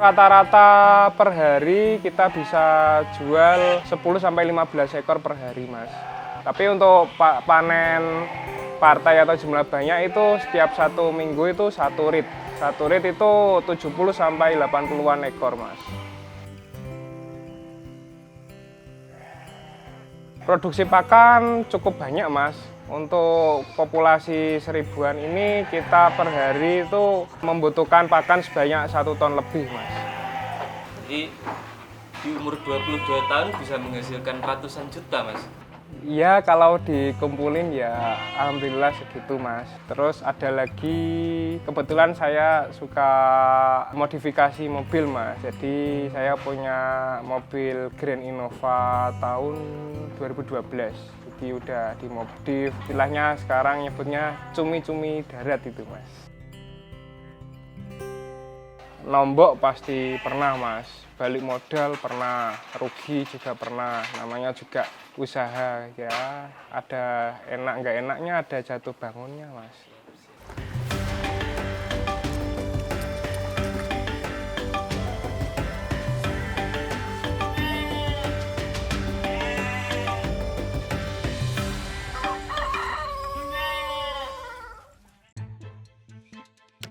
Rata-rata per hari kita bisa jual 10-15 ekor per hari, Mas. Tapi untuk panen partai atau jumlah banyak itu setiap 1 minggu itu 1 rit. 1 rit itu 70-80-an ekor, Mas. Produksi pakan cukup banyak, Mas. Untuk populasi 1000-an ini kita per hari itu membutuhkan pakan sebanyak 1 ton lebih, Mas. Jadi di umur 22 tahun bisa menghasilkan ratusan juta, Mas? Iya, kalau dikumpulin ya alhamdulillah segitu, Mas. Terus ada lagi, kebetulan saya suka modifikasi mobil, Mas. Jadi saya punya mobil Grand Innova tahun 2012. Jadi udah dimodif, istilahnya sekarang nyebutnya cumi-cumi darat itu, Mas. Nombok pasti pernah, Mas. Balik modal pernah, rugi juga pernah. Namanya juga usaha ya. Ada enak nggak enaknya, ada jatuh bangunnya, Mas.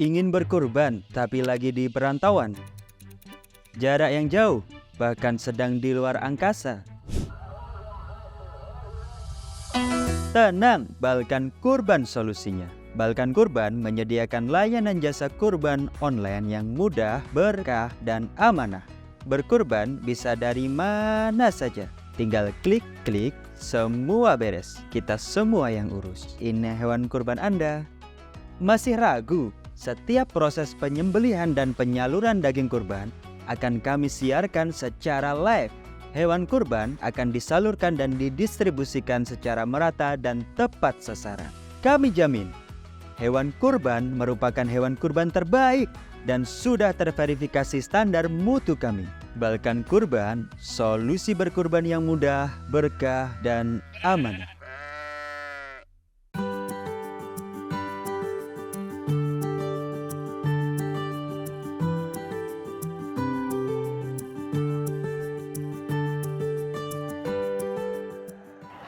Ingin berkurban tapi lagi di perantauan, jarak yang jauh, bahkan sedang di luar angkasa. Tenang, Balkan Kurban solusinya. Balkan Kurban menyediakan layanan jasa kurban online yang mudah, berkah, dan amanah. Berkurban bisa dari mana saja. Tinggal klik-klik, semua beres. Kita semua yang urus. Ini hewan kurban Anda. Masih ragu? Setiap proses penyembelihan dan penyaluran daging kurban akan kami siarkan secara live. Hewan kurban akan disalurkan dan didistribusikan secara merata dan tepat sasaran. Kami jamin, hewan kurban merupakan hewan kurban terbaik dan sudah terverifikasi standar mutu kami. Balkan Kurban, solusi berkurban yang mudah, berkah, dan amanah.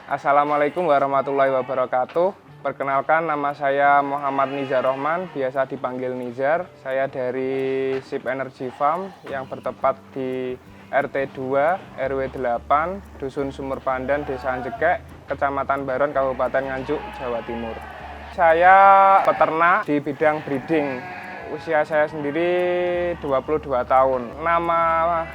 Assalamualaikum warahmatullahi wabarakatuh. Perkenalkan, nama saya Muhammad Nizar Rohman, biasa dipanggil Nizar. Saya dari Sip Energy Farm yang bertempat di RT 2 RW 8 Dusun Sumur Pandan, Desa Anjekek, Kecamatan Baron, Kabupaten Nganjuk, Jawa Timur. Saya peternak di bidang breeding. Usia saya sendiri 22 tahun. Nama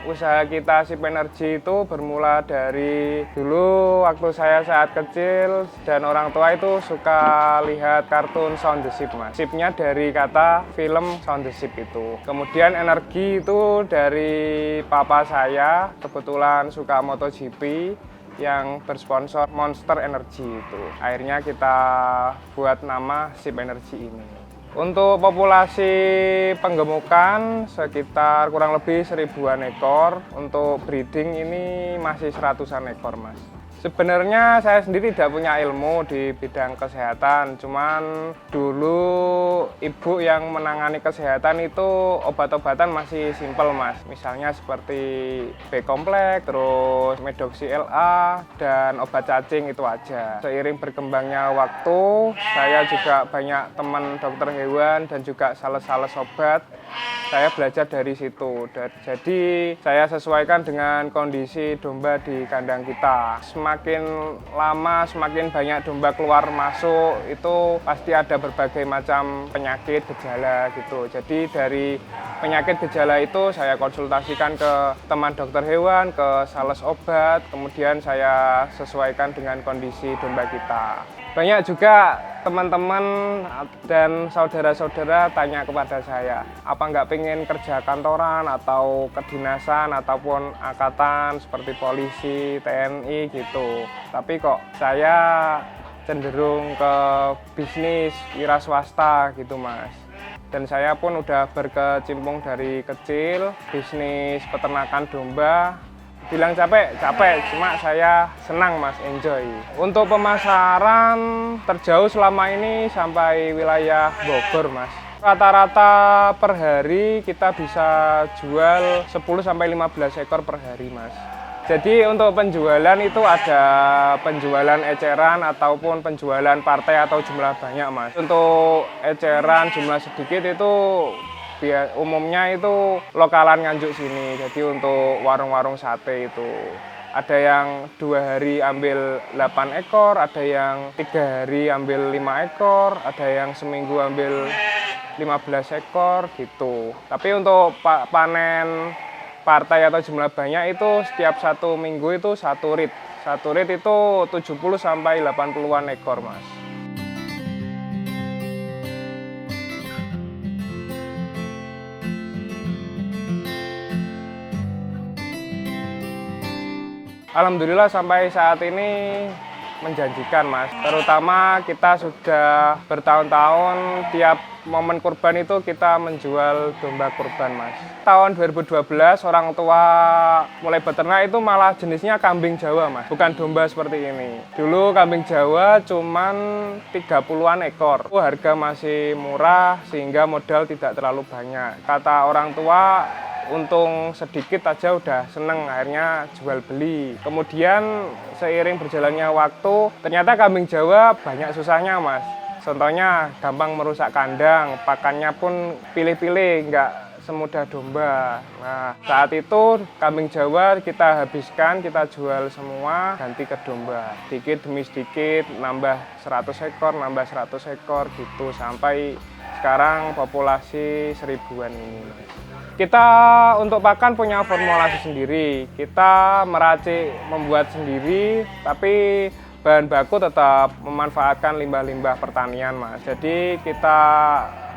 usaha kita Sip Energy itu bermula dari dulu waktu saya saat kecil dan orang tua itu suka lihat kartun Shaun the Sheep, Mas. Sheep-nya dari kata film Shaun the Sheep itu. Kemudian energi itu dari papa saya, kebetulan suka MotoGP yang bersponsor Monster Energy itu. Akhirnya kita buat nama Sip Energy ini. Untuk populasi penggemukan sekitar kurang lebih 1000-an ekor. Untuk breeding ini masih 100-an ekor, Mas. Sebenarnya saya sendiri tidak punya ilmu di bidang kesehatan, cuman dulu ibu yang menangani kesehatan itu obat-obatan masih simpel, Mas. Misalnya seperti B-kompleks, terus Medoxy LA, dan obat cacing itu aja. Seiring berkembangnya waktu, saya juga banyak teman dokter hewan dan juga sales-sales obat. Saya belajar dari situ. Jadi saya sesuaikan dengan kondisi domba di kandang kita. Semakin lama, semakin banyak domba keluar masuk, itu pasti ada berbagai macam penyakit, gejala gitu. Jadi dari penyakit gejala itu saya konsultasikan ke teman dokter hewan, ke sales obat, kemudian saya sesuaikan dengan kondisi domba kita. Banyak juga teman-teman dan saudara-saudara tanya kepada saya, apa nggak pengen kerja kantoran atau kedinasan ataupun angkatan seperti polisi, TNI gitu. Tapi kok saya cenderung ke bisnis wira swasta gitu, Mas. Dan saya pun udah berkecimpung dari kecil, bisnis peternakan domba. Bilang capek, cuma saya senang, Mas, enjoy. Untuk pemasaran terjauh selama ini sampai wilayah Bogor, Mas. Rata-rata per hari kita bisa jual 10-15 ekor per hari, Mas. Jadi untuk penjualan itu ada penjualan eceran ataupun penjualan partai atau jumlah banyak, Mas. Untuk eceran jumlah sedikit itu umumnya itu lokalan Nganjuk sini. Jadi untuk warung-warung sate itu ada yang 2 hari ambil 8 ekor, ada yang 3 hari ambil 5 ekor, ada yang seminggu ambil 15 ekor gitu. Tapi untuk panen partai atau jumlah banyak itu setiap 1 minggu itu 1 rit. 1 rit itu 70-80-an ekor, Mas. Alhamdulillah sampai saat ini menjanjikan, Mas. Terutama kita sudah bertahun-tahun tiap momen kurban itu kita menjual domba kurban, Mas. Tahun 2012 orang tua mulai beternak itu malah jenisnya kambing Jawa, Mas. Bukan domba seperti ini. Dulu kambing Jawa cuman 30-an ekor. Harga masih murah sehingga modal tidak terlalu banyak. Kata orang tua, untung sedikit aja udah seneng, akhirnya jual beli. Kemudian seiring berjalannya waktu, ternyata kambing Jawa banyak susahnya, Mas. Contohnya gampang merusak kandang, pakannya pun pilih-pilih, nggak semudah domba. Nah, saat itu kambing Jawa kita habiskan, kita jual semua, ganti ke domba. Sedikit demi sedikit, nambah 100 ekor, nambah 100 ekor gitu, sampai sekarang populasi 1000-an ini, Mas. Kita untuk pakan punya formulasi sendiri, kita meracik membuat sendiri, tapi bahan baku tetap memanfaatkan limbah-limbah pertanian, Mas. Jadi kita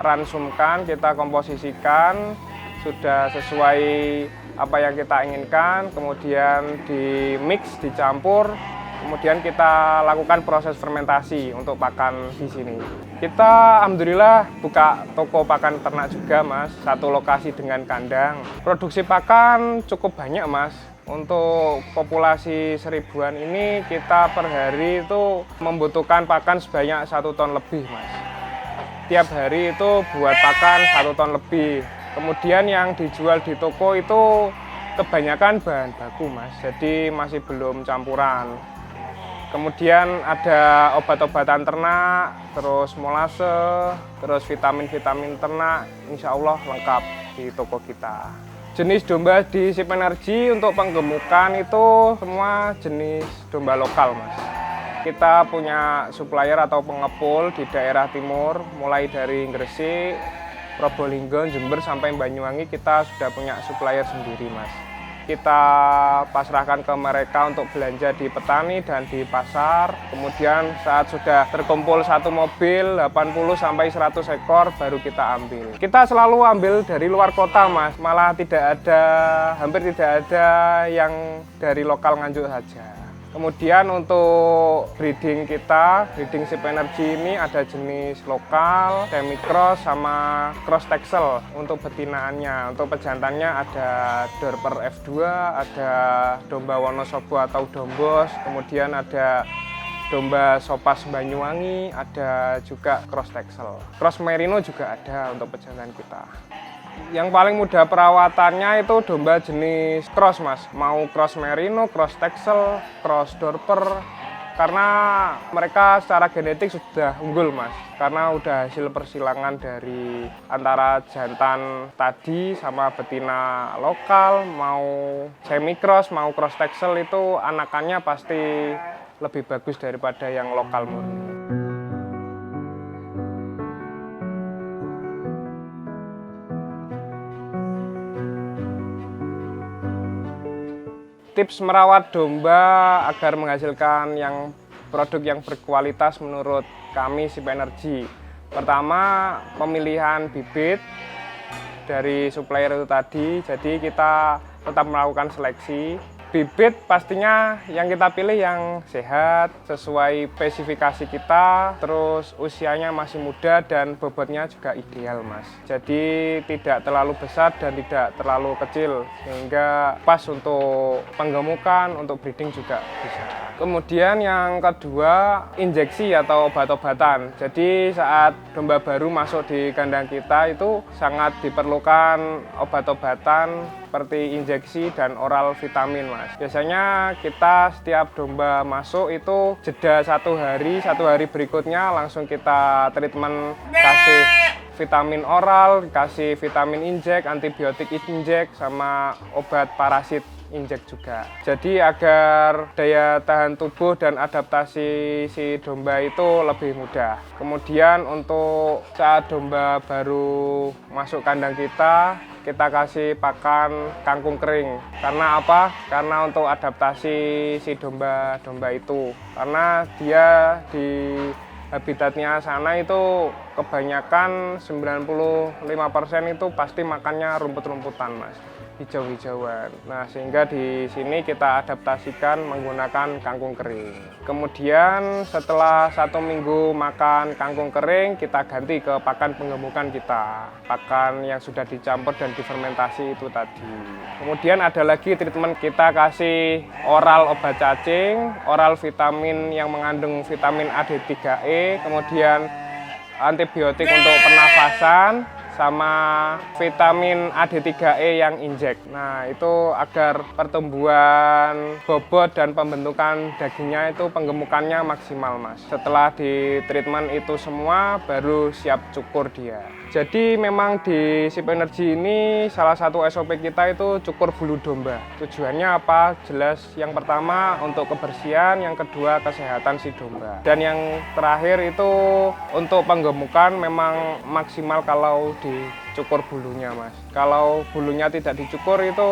ransumkan, kita komposisikan, sudah sesuai apa yang kita inginkan, kemudian di mix, dicampur, kemudian kita lakukan proses fermentasi untuk pakan di sini. Kita alhamdulillah buka toko pakan ternak juga, Mas, satu lokasi dengan kandang. Produksi pakan cukup banyak, Mas. Untuk populasi 1000-an ini kita per hari itu membutuhkan pakan sebanyak 1 ton lebih, Mas. Tiap hari itu buat pakan 1 ton lebih. Kemudian yang dijual di toko itu kebanyakan bahan baku, Mas. Jadi masih belum campuran. Kemudian ada obat-obatan ternak, terus molase, terus vitamin-vitamin ternak, insya Allah lengkap di toko kita. Jenis domba di Sip Energy untuk penggemukan itu semua jenis domba lokal, Mas. Kita punya supplier atau pengepul di daerah timur, mulai dari Gresik, Probolinggo, Jember sampai Banyuwangi kita sudah punya supplier sendiri, Mas. Kita pasrahkan ke mereka untuk belanja di petani dan di pasar. Kemudian saat sudah terkumpul satu mobil 80-100 ekor baru kita ambil. Kita selalu ambil dari luar kota, Mas. Malah hampir tidak ada yang dari lokal Nganjuk saja. Kemudian untuk breeding kita, breeding Sip Energy ini ada jenis lokal, semi cross sama cross texel untuk betinaannya. Untuk pejantannya ada Dorper F2, ada domba Wonosobo atau Dombos, kemudian ada domba Sopas Banyuwangi, ada juga cross texel. Cross merino juga ada untuk pejantan kita. Yang paling mudah perawatannya itu domba jenis cross, Mas. Mau cross merino, cross texel, cross dorper. Karena mereka secara genetik sudah unggul, Mas. Karena udah hasil persilangan dari antara jantan tadi sama betina lokal, mau semi cross, mau cross texel itu anakannya pasti lebih bagus daripada yang lokal murni. Tips merawat domba agar menghasilkan produk yang berkualitas menurut kami Sip Energy. Pertama, pemilihan bibit dari supplier itu tadi. Jadi kita tetap melakukan seleksi. Bibit pastinya yang kita pilih yang sehat, sesuai spesifikasi kita, terus usianya masih muda dan bobotnya juga ideal, Mas. Jadi tidak terlalu besar dan tidak terlalu kecil, sehingga pas untuk penggemukan, untuk breeding juga bisa. Kemudian yang kedua, injeksi atau obat-obatan. Jadi saat domba baru masuk di kandang kita itu sangat diperlukan obat-obatan seperti injeksi dan oral vitamin, Mas. Biasanya kita setiap domba masuk itu jeda 1 hari berikutnya langsung kita treatment, kasih vitamin oral, kasih vitamin injek, antibiotik injek, sama obat parasit injek juga. Jadi agar daya tahan tubuh dan adaptasi si domba itu lebih mudah. Kemudian untuk saat domba baru masuk kandang kita kasih pakan kangkung kering. Karena apa? Karena untuk adaptasi si domba-domba itu. Karena dia di habitatnya sana itu kebanyakan 95% itu pasti makannya rumput-rumputan, Mas. Hijau-hijauan. Nah, sehingga di sini kita adaptasikan menggunakan kangkung kering. Kemudian setelah 1 minggu makan kangkung kering, kita ganti ke pakan penggemukan kita. Pakan yang sudah dicampur dan difermentasi itu tadi. Kemudian ada lagi treatment, kita kasih oral obat cacing, oral vitamin yang mengandung vitamin AD3E, kemudian antibiotik untuk pernafasan, sama vitamin AD3E yang injek. Nah, itu agar pertumbuhan bobot dan pembentukan dagingnya itu penggemukannya maksimal, Mas. Setelah di treatment itu semua baru siap cukur dia. Jadi memang di Sip Energy ini salah satu SOP kita itu cukur bulu domba. Tujuannya apa? Jelas, yang pertama untuk kebersihan, yang kedua kesehatan si domba. Dan yang terakhir itu untuk penggemukan memang maksimal kalau dicukur bulunya, Mas. Kalau bulunya tidak dicukur itu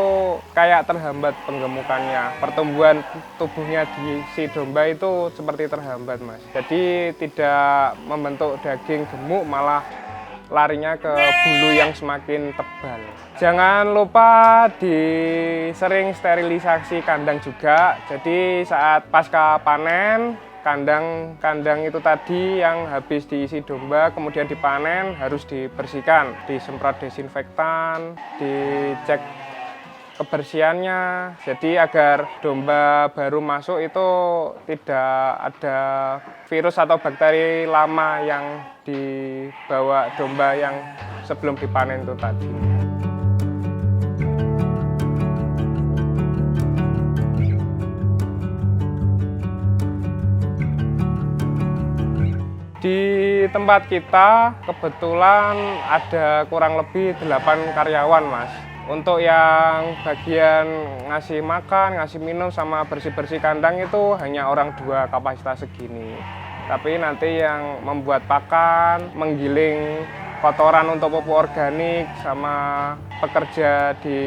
kayak terhambat penggemukannya. Pertumbuhan tubuhnya di si domba itu seperti terhambat, Mas. Jadi tidak membentuk daging gemuk, malah larinya ke bulu yang semakin tebal. Jangan lupa sering sterilisasi kandang juga. Jadi saat pasca panen, kandang itu tadi yang habis diisi domba kemudian dipanen harus dibersihkan, disemprot desinfektan, dicek kebersihannya. Jadi agar domba baru masuk itu tidak ada virus atau bakteri lama yang dibawa domba yang sebelum dipanen itu tadi. Di tempat kita kebetulan ada kurang lebih 8 karyawan, Mas. Untuk yang bagian ngasih makan, ngasih minum, sama bersih-bersih kandang itu hanya orang 2 kapasitas segini. Tapi nanti yang membuat pakan, menggiling kotoran untuk pupuk organik, sama pekerja di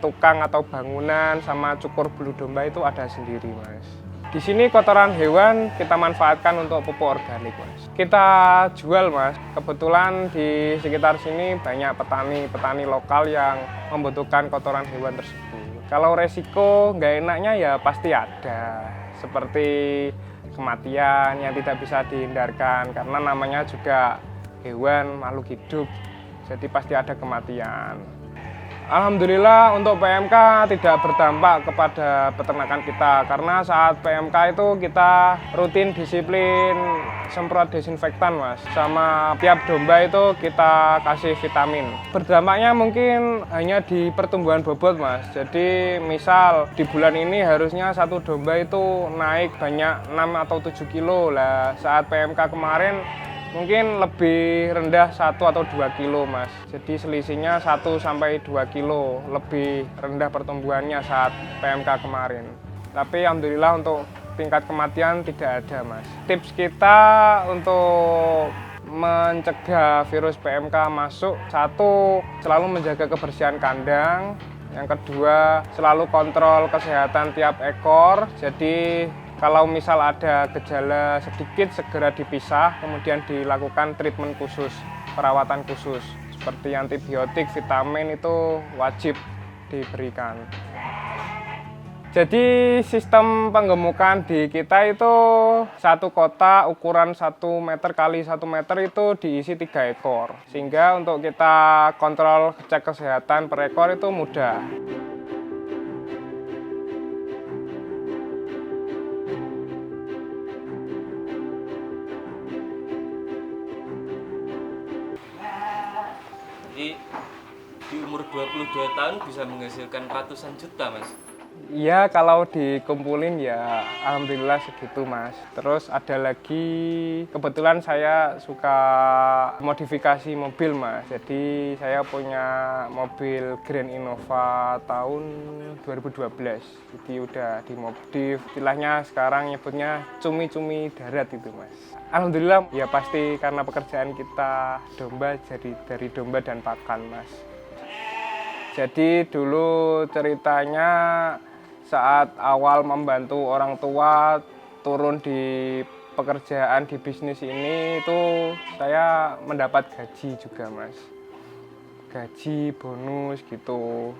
tukang atau bangunan, sama cukur bulu domba itu ada sendiri, Mas. Di sini kotoran hewan kita manfaatkan untuk pupuk organik, Mas. Kita jual, Mas. Kebetulan di sekitar sini banyak petani lokal yang membutuhkan kotoran hewan tersebut. Kalau resiko nggak enaknya ya pasti ada. Seperti kematian yang tidak bisa dihindarkan karena namanya juga hewan, makhluk hidup. Jadi pasti ada kematian. Alhamdulillah untuk PMK tidak berdampak kepada peternakan kita karena saat PMK itu kita rutin disiplin semprot desinfektan, Mas. Sama tiap domba itu kita kasih vitamin. Berdampaknya mungkin hanya di pertumbuhan bobot, Mas. Jadi misal di bulan ini harusnya satu domba itu naik banyak 6 atau 7 kilo lah. Saat PMK kemarin mungkin lebih rendah 1 atau 2 kilo, Mas. Jadi selisihnya 1 sampai 2 kilo lebih rendah pertumbuhannya saat PMK kemarin. Tapi alhamdulillah untuk tingkat kematian tidak ada, Mas. Tips kita untuk mencegah virus PMK masuk, 1, selalu menjaga kebersihan kandang. Yang kedua, selalu kontrol kesehatan tiap ekor. Jadi kalau misal ada gejala sedikit, segera dipisah, kemudian dilakukan treatment khusus, perawatan khusus. Seperti antibiotik, vitamin itu wajib diberikan. Jadi sistem penggemukan di kita itu satu kotak ukuran 1 meter kali 1 meter itu diisi 3 ekor. Sehingga untuk kita kontrol cek kesehatan per ekor itu mudah. Jadi di umur 22 tahun bisa menghasilkan ratusan juta, Mas. Iya, kalau dikumpulin ya alhamdulillah segitu, Mas. Terus ada lagi, kebetulan saya suka modifikasi mobil, Mas. Jadi saya punya mobil Grand Innova tahun 2012. Jadi udah dimodif, istilahnya sekarang nyebutnya cumi-cumi darat itu, Mas. Alhamdulillah ya pasti karena pekerjaan kita domba, jadi dari domba dan pakan, Mas. Jadi dulu ceritanya saat awal membantu orang tua turun di pekerjaan di bisnis ini itu saya mendapat gaji juga, Mas. Gaji, bonus gitu.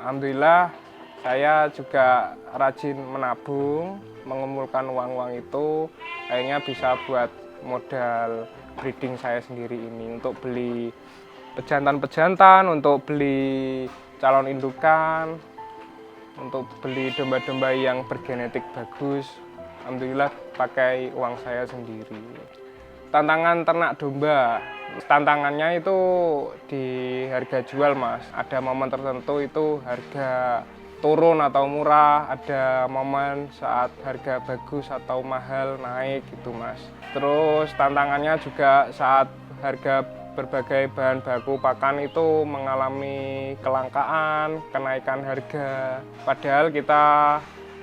Alhamdulillah saya juga rajin menabung, mengumpulkan uang-uang itu akhirnya bisa buat modal breeding saya sendiri ini untuk beli pejantan-pejantan, untuk beli calon indukan, untuk beli domba-domba yang bergenetik bagus. Alhamdulillah pakai uang saya sendiri. Tantangan ternak domba, tantangannya itu di harga jual, Mas. Ada momen tertentu itu harga turun atau murah, ada momen saat harga bagus atau mahal naik gitu, Mas. Terus tantangannya juga saat harga berbagai bahan baku pakan itu mengalami kelangkaan, kenaikan harga. Padahal kita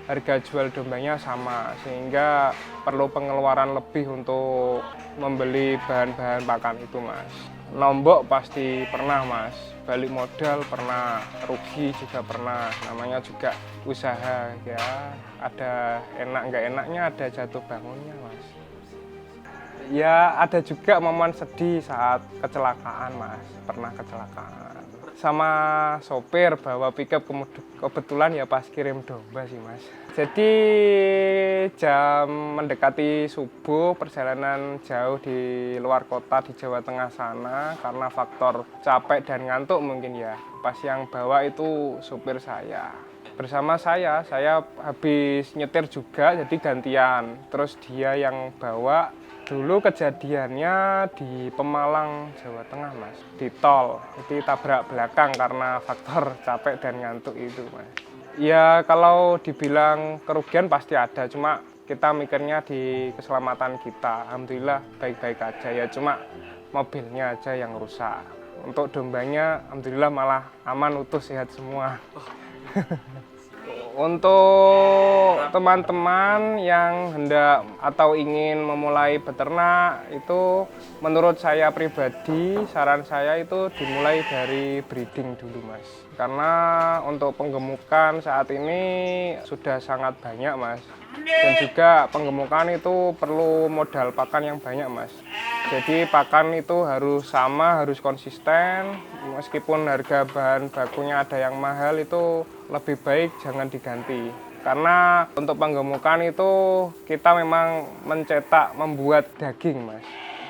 harga jual dombanya sama, sehingga perlu pengeluaran lebih untuk membeli bahan-bahan pakan itu, Mas. Nombok pasti pernah, Mas. Balik modal pernah, rugi juga pernah. Namanya juga usaha ya. Ada enak nggak enaknya, ada jatuh bangunnya, Mas. Ya ada juga momen sedih saat kecelakaan, Mas. Pernah kecelakaan sama sopir bawa pickup, kebetulan ya pas kirim domba sih, Mas. Jadi jam mendekati subuh, perjalanan jauh di luar kota di Jawa Tengah sana karena faktor capek dan ngantuk mungkin ya. Pas yang bawa itu supir saya. Bersama saya habis nyetir juga jadi gantian. Terus dia yang bawa. Dulu kejadiannya di Pemalang, Jawa Tengah, Mas. Di tol, jadi tabrak belakang karena faktor capek dan ngantuk itu, Mas. Ya kalau dibilang kerugian pasti ada, cuma kita mikirnya di keselamatan kita. Alhamdulillah baik-baik aja ya, cuma mobilnya aja yang rusak. Untuk dombanya alhamdulillah malah aman, utuh, sehat semua. Untuk teman-teman yang hendak atau ingin memulai beternak itu menurut saya pribadi saran saya itu dimulai dari breeding dulu, Mas. Karena untuk penggemukan saat ini sudah sangat banyak, Mas. Dan juga penggemukan itu perlu modal pakan yang banyak, Mas. Jadi pakan itu harus sama, harus konsisten. Meskipun harga bahan bakunya ada yang mahal, itu lebih baik jangan diganti. Karena untuk penggemukan itu kita memang membuat daging, Mas.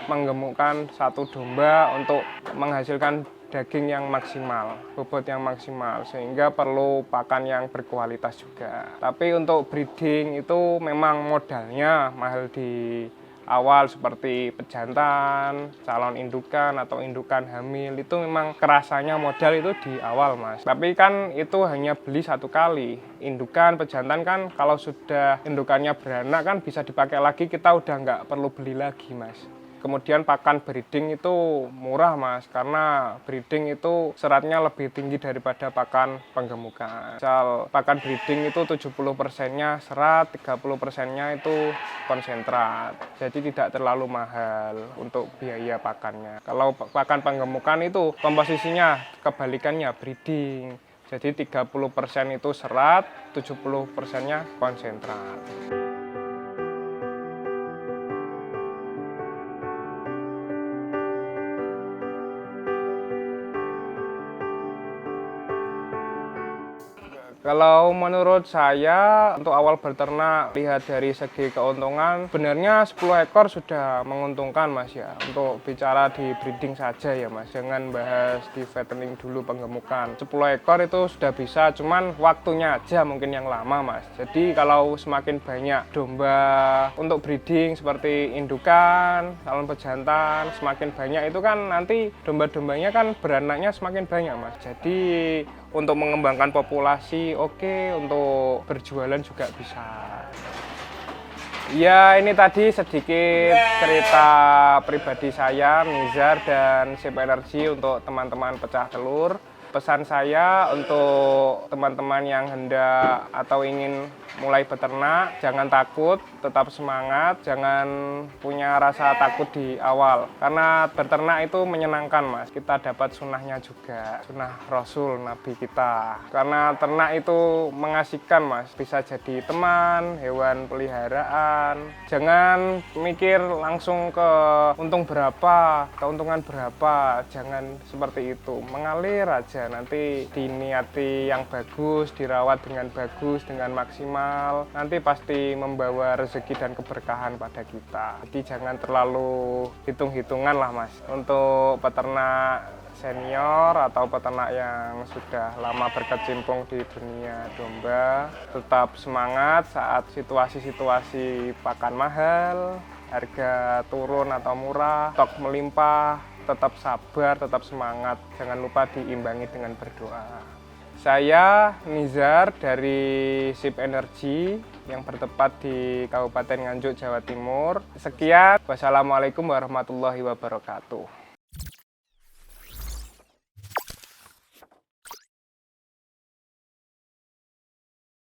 Menggemukkan satu domba untuk menghasilkan daging yang maksimal, bobot yang maksimal, sehingga perlu pakan yang berkualitas juga. Tapi untuk breeding itu memang modalnya mahal di awal, seperti pejantan, calon indukan atau indukan hamil, itu memang kerasanya modal itu di awal, Mas. Tapi kan itu hanya beli satu kali. Indukan, pejantan kan kalau sudah indukannya beranak kan bisa dipakai lagi, kita udah nggak perlu beli lagi, Mas. Kemudian pakan breeding itu murah, Mas, karena breeding itu seratnya lebih tinggi daripada pakan penggemukan. Misal pakan breeding itu 70%-nya serat, 30%-nya itu konsentrat. Jadi tidak terlalu mahal untuk biaya pakannya. Kalau pakan penggemukan itu komposisinya kebalikannya, breeding. Jadi 30% itu serat, 70%-nya konsentrat. Kalau menurut saya untuk awal beternak lihat dari segi keuntungan sebenarnya 10 ekor sudah menguntungkan Mas ya. Untuk bicara di breeding saja ya Mas, jangan bahas di fattening dulu penggemukan. 10 ekor itu sudah bisa, cuman waktunya aja mungkin yang lama Mas. Jadi kalau semakin banyak domba untuk breeding seperti indukan, salon pejantan semakin banyak itu kan nanti domba-dombanya kan beranaknya semakin banyak Mas. Jadi untuk mengembangkan populasi oke, untuk berjualan juga bisa. Ya, ini tadi sedikit cerita pribadi saya, Nizar dan Sip Energy untuk teman-teman pecah telur. Pesan saya untuk teman-teman yang hendak atau ingin mulai beternak, jangan takut, tetap semangat, jangan punya rasa takut di awal. Karena beternak itu menyenangkan Mas, kita dapat sunnahnya juga, sunnah Rasul, Nabi kita. Karena ternak itu mengasihkan Mas, bisa jadi teman, hewan peliharaan. Jangan mikir langsung ke untung berapa, keuntungan berapa, jangan seperti itu, mengalir aja. Nanti diniati yang bagus, dirawat dengan bagus, dengan maksimal, nanti pasti membawa rezeki dan keberkahan pada kita. Jadi jangan terlalu hitung-hitungan lah Mas. Untuk peternak senior atau peternak yang sudah lama berkecimpung di dunia domba, tetap semangat saat situasi-situasi pakan mahal, harga turun atau murah, stok melimpah, tetap sabar, tetap semangat, jangan lupa diimbangi dengan berdoa. Saya Nizar dari Sip Energy yang bertempat di Kabupaten Nganjuk, Jawa Timur. Sekian, wassalamualaikum warahmatullahi wabarakatuh.